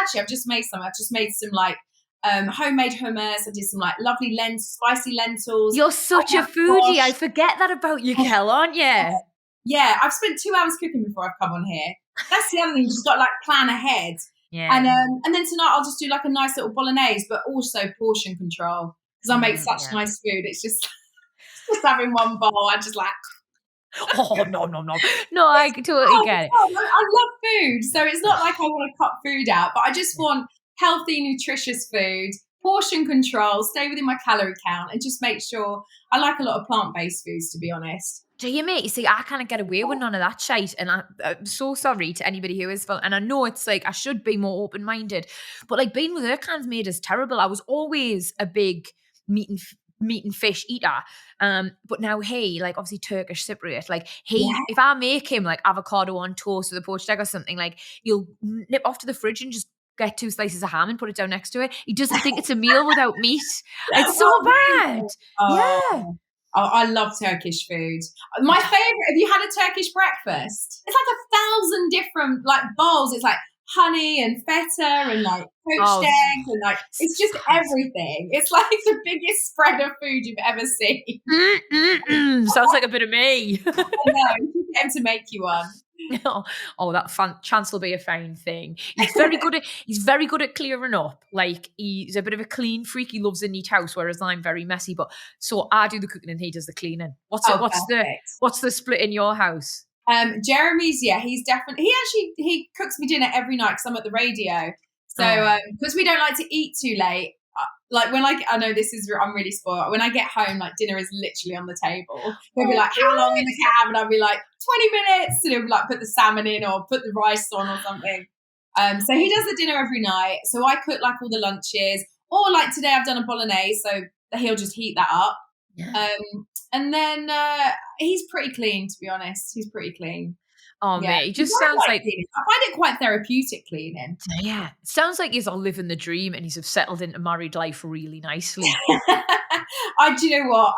actually, I've just made some. I've just made some like homemade hummus. I did some like lovely spicy lentils. You're such I a have foodie. I gosh, forget that about you, Kel, aren't you? yeah, I've spent 2 hours cooking before I've come on here. That's the other thing. You just got to like plan ahead. Yeah. And then tonight I'll just do like a nice little bolognese, but also portion control because I make such Yeah. nice food. It's just just having one bowl. I just like, Oh, no, no, no. No, I totally get it. I love food, so it's not like I want to cut food out, but I just want healthy, nutritious food, portion control, stay within my calorie count, and just make sure I like a lot of plant-based foods, to be honest. Do you, mate? You see, I can't get away with none of that shite. And I'm so sorry to anybody who is. And I know it's like, I should be more open-minded. But like being with Erkan's made us terrible. I was always a big meat and fish eater. But now he, like obviously Turkish Cypriot, like Yeah. if I make him like avocado on toast with a poached egg or something, like he'll nip off to the fridge and just get 2 slices of ham and put it down next to it. He doesn't think it's a meal without meat. It's so bad. Oh, Yeah. I love Turkish food. My favorite. Have you had a Turkish breakfast? It's like 1,000 different like bowls. It's like honey and feta and like poached eggs and like it's just everything. It's like the biggest spread of food you've ever seen. Sounds like a bit of me. I know. You should get him to make you one. Oh, that chance will be a fine thing. He's very good at clearing up. Like he's a bit of a clean freak. He loves a neat house, whereas I'm very messy. But so I do the cooking and he does the cleaning. What's the split in your house? Jeremy's, he's definitely he cooks me dinner every night because I'm at the radio. So because we don't like to eat too late. Like when I know I'm really spoiled. When I get home, like dinner is literally on the table. He'll be like, "How long in the cab?" And I'll be like, 20 minutes. And he'll be like, put the salmon in or put the rice on or something. So he does the dinner every night. So I cook like all the lunches. Or like today, I've done a bolognese, so he'll just heat that up. Yeah. And then he's pretty clean, to be honest. He's pretty clean. Oh, Yeah. mate, it just sounds like cleaning. I find it quite therapeutic cleaning. yeah, it sounds like he's all living the dream and he's settled into married life really nicely. Do you know what?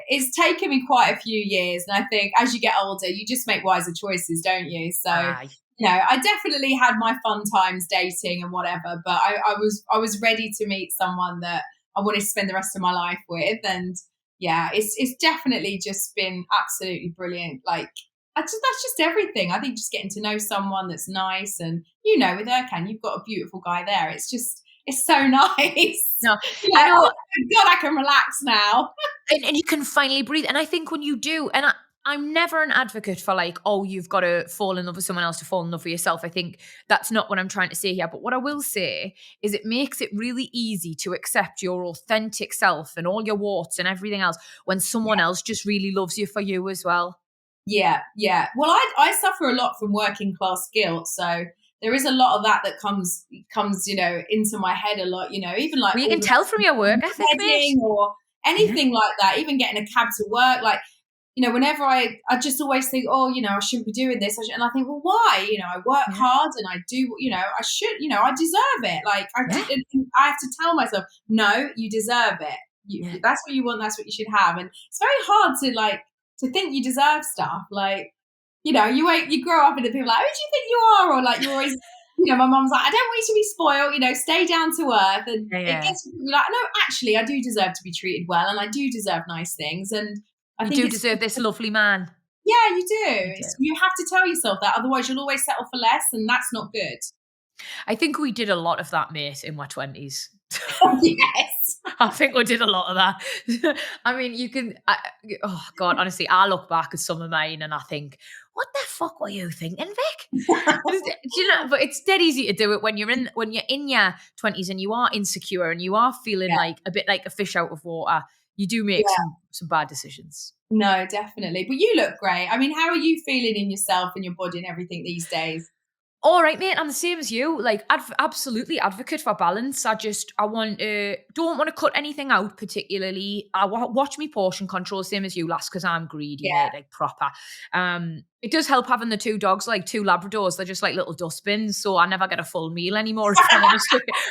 It's taken me quite a few years, and I think as you get older, you just make wiser choices, don't you? So, Aye. I definitely had my fun times dating and whatever, but I was ready to meet someone that I wanted to spend the rest of my life with, and yeah, it's definitely just been absolutely brilliant. Like. That's just everything. I think just getting to know someone that's nice, and with Erkan, you've got a beautiful guy there. It's so nice. No, I know. Oh God, I can relax now. and you can finally breathe. And I think when you do, and I'm never an advocate for like, oh, you've got to fall in love with someone else to fall in love with yourself. I think that's not what I'm trying to say here. But what I will say is it makes it really easy to accept your authentic self and all your warts and everything else when someone else just really loves you for you as well. Yeah. Well, I suffer a lot from working class guilt, so there is a lot of that comes into my head a lot. Even like you can tell from your work ethic, mate. or anything like that. Even getting a cab to work, like whenever I just always think, oh, I shouldn't be doing this, and I think, well, why? I work hard and I do, I should, I deserve it. Like I have to tell myself, no, you deserve it. That's what you want. That's what you should have. And it's very hard to think you deserve stuff. Like, you grow up and people are like, who do you think you are? Or like, you're always, my mom's like, I don't want you to be spoiled, stay down to earth. And it gets like, no, actually, I do deserve to be treated well, and I do deserve nice things. And I think you do deserve this lovely man. Yeah, you do. You have to tell yourself that, otherwise you'll always settle for less, and that's not good. I think we did a lot of that, mate, in my 20s. Yes. I think we did a lot of that. I mean, oh God, honestly, I look back at some of mine and I think, what the fuck were you thinking, Vic? But it's dead easy to do it when you're in your 20s and you are insecure and you are feeling like a bit like a fish out of water. You do make some bad decisions. No, definitely. But you look great. I mean, how are you feeling in yourself and your body and everything these days? All right, mate. I'm the same as you. Like, absolutely advocate for balance. don't want to cut anything out particularly. I watch me portion control, same as you, lass, because I'm greedy, mate, like proper. It does help having the 2 dogs, like 2 Labradors. They're just like little dustbins, so I never get a full meal anymore. I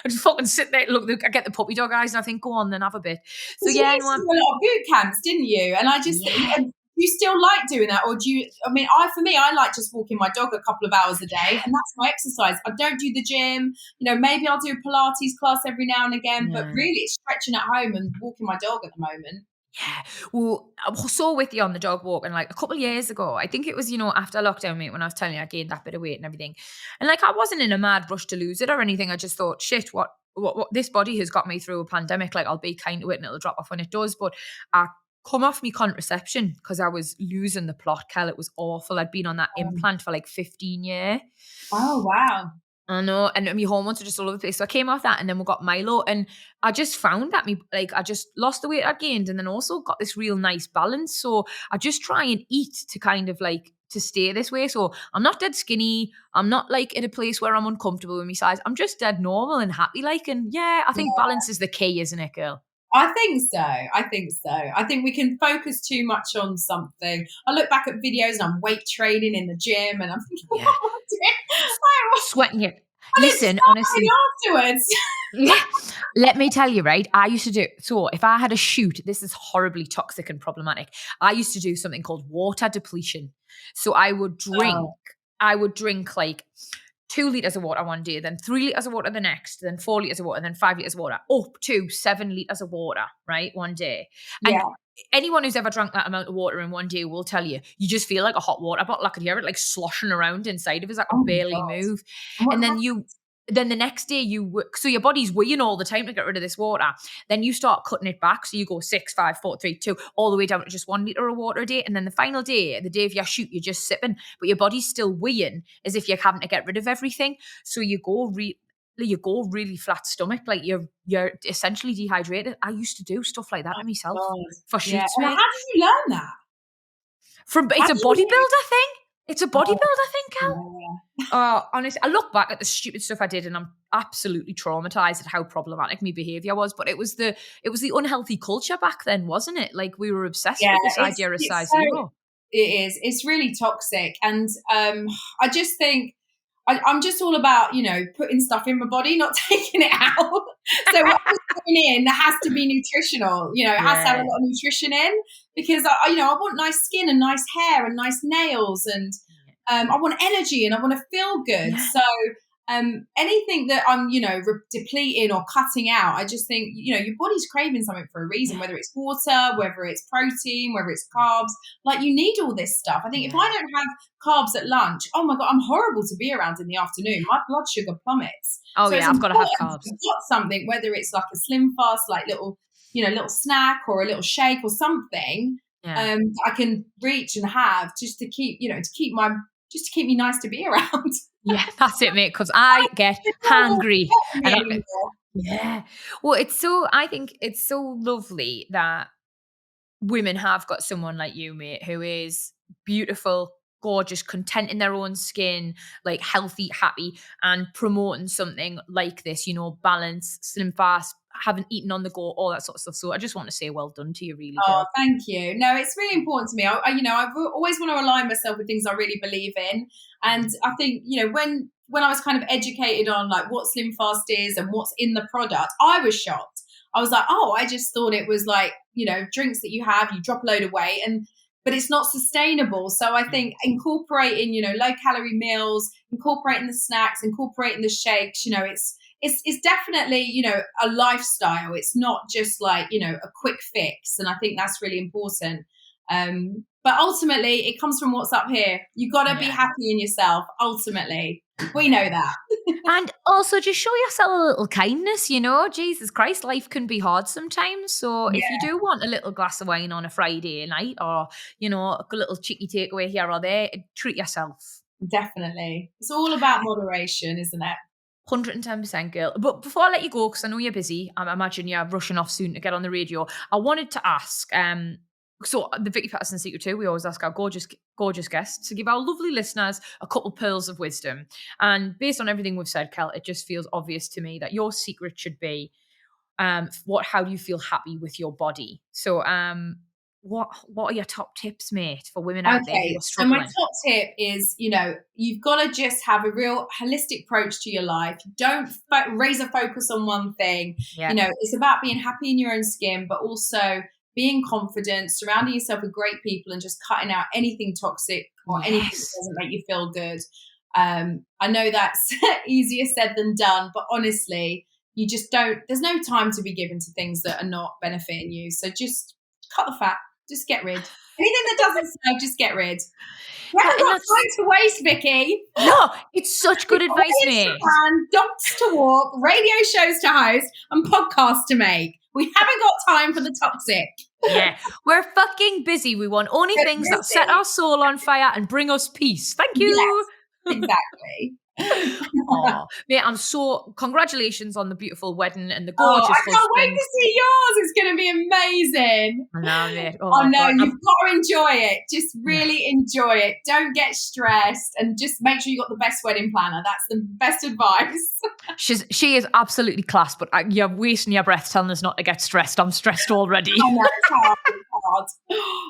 just fucking sit there, look, I get the puppy dog eyes, and I think, go on, then have a bit. So yeah, you used to do a lot of boot camps, didn't you? And I just think, do you still like doing that, or do you? I mean, for me, I like just walking my dog a couple of hours a day, and that's my exercise. I don't do the gym. Maybe I'll do a Pilates class every now and again, but really, it's stretching at home and walking my dog at the moment. Yeah. Well, I was so with you on the dog walk, and like a couple of years ago, I think it was, after lockdown, mate, when I was telling you I gained that bit of weight and everything. And like, I wasn't in a mad rush to lose it or anything. I just thought, shit, what this body has got me through a pandemic. Like, I'll be kind to it and it'll drop off when it does. But I come off me contraception because I was losing the plot, Kel. It was awful. I'd been on that implant for like 15 years. Oh, wow. I know, and my hormones are just all over the place. So I came off that, and then we got Milo, and I just found that I just lost the weight I gained, and then also got this real nice balance. So I just try and eat to kind of like to stay this way. So I'm not dead skinny. I'm not like in a place where I'm uncomfortable with my size. I'm just dead normal and happy. Like, and I think balance is the key, isn't it, girl? I think so. I think we can focus too much on something. I look back at videos and I'm weight training in the gym, and I'm thinking, what am I doing? Sweating it. Listen, honestly. Afterwards. Let me tell you, right? I used to do, so if I had a shoot, this is horribly toxic and problematic. I used to do something called water depletion. So I would drink like 2 liters of water one day, then 3 liters of water the next, then 4 liters of water, then 5 liters of water, up to 7 liters of water, right? One day. And anyone who's ever drank that amount of water in one day will tell you, you just feel like a hot water bottle. I could hear it like sloshing around inside of us. I could barely move. And then the next day so your body's weeing all the time to get rid of this water. Then you start cutting it back. So you go 6, 5, 4, 3, 2, all the way down to just 1 liter of water a day. And then the final day, the day of your shoot, you're just sipping, but your body's still weeing as if you're having to get rid of everything. So you go really flat stomach, like you're essentially dehydrated. I used to do stuff like that to myself for shoots. How did you learn that? It's a bodybuilder thing. It's a bodybuilder thing, Cal. Honestly, I look back at the stupid stuff I did, and I'm absolutely traumatized at how problematic my behavior was. But it was the unhealthy culture back then, wasn't it? Like, we were obsessed with this idea of size zero. It is. It's really toxic, and I just think I'm just all about putting stuff in my body, not taking it out. So what's going in has to be nutritional. It has to have a lot of nutrition in, because I want nice skin and nice hair and nice nails, and I want energy and I want to feel good. Yeah. So anything that I'm depleting or cutting out, I just think your body's craving something for a reason, whether it's water, whether it's protein, whether it's carbs. Like, you need all this stuff. I think if I don't have carbs at lunch, oh my God, I'm horrible to be around in the afternoon. My blood sugar plummets. So I've got to have carbs. I've got something, whether it's like a SlimFast, like little snack or a little shake or something I can reach and have just to keep me nice to be around. Yeah, that's it, mate, because I get hangry. Well, I think it's so lovely that women have got someone like you, mate, who is beautiful, gorgeous, content in their own skin, like healthy, happy, and promoting something like this, balance, slim fast, haven't eaten on the go, all that sort of stuff. So I just want to say well done to you, really. Oh, thank you. No, it's really important to me. I always want to align myself with things I really believe in. And I think, when I was kind of educated on like what SlimFast is and what's in the product, I was shocked. I was like, oh, I just thought it was like, drinks that you have, you drop a load of weight, but it's not sustainable. So I think incorporating, low calorie meals, incorporating the snacks, incorporating the shakes, it's definitely, a lifestyle. It's not just like, a quick fix. And I think that's really important. But ultimately it comes from what's up here. You got to be happy in yourself. Ultimately, we know that. And also just show yourself a little kindness, Jesus Christ, life can be hard sometimes. So if you do want a little glass of wine on a Friday night, or, a little cheeky takeaway here or there, treat yourself. Definitely. It's all about moderation, isn't it? 110%, girl. But before I let you go, because I know you're busy, I imagine you're rushing off soon to get on the radio, I wanted to ask, so the Vicky Pattison Secret 2, we always ask our gorgeous guests to give our lovely listeners a couple pearls of wisdom. And based on everything we've said, Kel, it just feels obvious to me that your secret should be, how do you feel happy with your body? So what are your top tips, mate, for women out there who are struggling? So my top tip is, you've got to just have a real holistic approach to your life. Don't raise a focus on one thing. It's about being happy in your own skin, but also being confident, surrounding yourself with great people, and just cutting out anything toxic or anything that doesn't make you feel good. I know that's easier said than done, but honestly, there's no time to be given to things that are not benefiting you. So just cut the fat, just get rid. Anything that doesn't serve, just get rid. We haven't got time to waste, Vicky. No, it's such good advice, mate. Dogs to walk, radio shows to host, and podcasts to make. We haven't got time for the toxic. Yeah, we're fucking busy. We want only things that set our soul on fire and bring us peace. Thank you. Yes, exactly. Oh, mate, congratulations on the beautiful wedding and the gorgeous husband. I can't wait to see yours. It's going to be amazing. I know, mate. Oh no, you've got to enjoy it. Just really enjoy it. Don't get stressed, and just make sure you got the best wedding planner. That's the best advice. She is absolutely class, but you're wasting your breath telling us not to get stressed. I'm stressed already. I know, it's hard.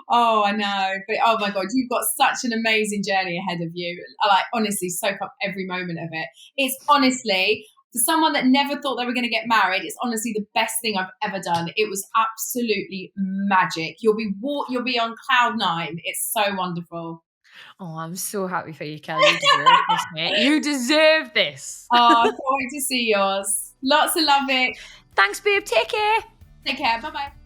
Oh, I know. But oh my God, you've got such an amazing journey ahead of you. I honestly soak up every moment of it. It's honestly, for someone that never thought they were going to get married, it's honestly the best thing I've ever done. It was absolutely magic. You'll be on cloud 9. It's so wonderful. Oh, I'm so happy for you, Kelly. You deserve this, mate. You deserve this. I can't wait to see yours. Lots of love, Vic. Thanks, babe. Take care. Take care. Bye-bye.